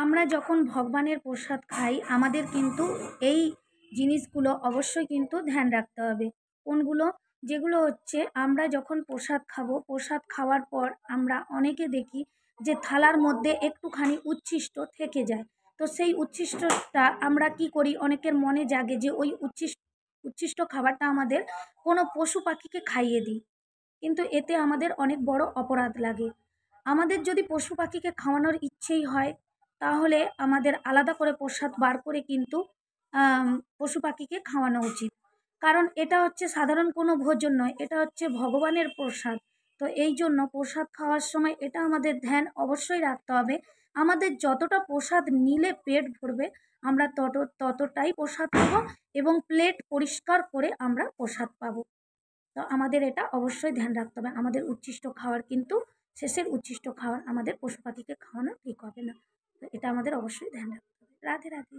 আমরা যখন ভগবানের প্রসাদ খাই আমাদের কিন্তু এই জিনিসগুলো অবশ্যই কিন্তু ধ্যান রাখতে হবে। কোনগুলো? যেগুলো হচ্ছে আমরা যখন প্রসাদ খাবো, প্রসাদ খাওয়ার পর আমরা অনেকে দেখি যে থালার মধ্যে একটুখানি উচ্ছিষ্ট থেকে যায়। তো সেই উচ্ছিষ্টটা আমরা কি করি? অনেকের মনে জাগে যে ওই উচ্ছিষ্ট খাবারটা আমাদের কোনো পশু পাখিকে খাইয়ে দিই। কিন্তু এতে আমাদের অনেক বড় অপরাধ লাগে। আমাদের যদি পশু পাখিকে খাওয়ানোর ইচ্ছেই হয়, তাহলে আমাদের আলাদা করে প্রসাদ বার করে কিন্তু আম পশু পাখিকে খাওয়ানো উচিত। কারণ এটা হচ্ছে সাধারণ কোনো ভোজন নয়, এটা হচ্ছে ভগবানের প্রসাদ। তো এইজন্য প্রসাদ খাওয়ার সময় এটা আমাদের ধ্যান অবশ্যই রাখতে হবে। আমাদের যতটা প্রসাদ নিলে পেট ভরবে, আমরা ততটাই প্রসাদ পাবো এবং প্লেট পরিষ্কার করে আমরা প্রসাদ পাবো। তো আমাদের এটা অবশ্যই ধ্যান রাখতে হবে। আমাদের উচ্ছিষ্ট খাওয়ার কিন্তু শেষের উচ্ছিষ্ট খাওয়ার আমাদের পশু পাখিকে খাওয়ানো ঠিক হবে না। তো এটা আমাদের অবশ্যই ধ্যান রাখতে হবে। রাধে, রাধে।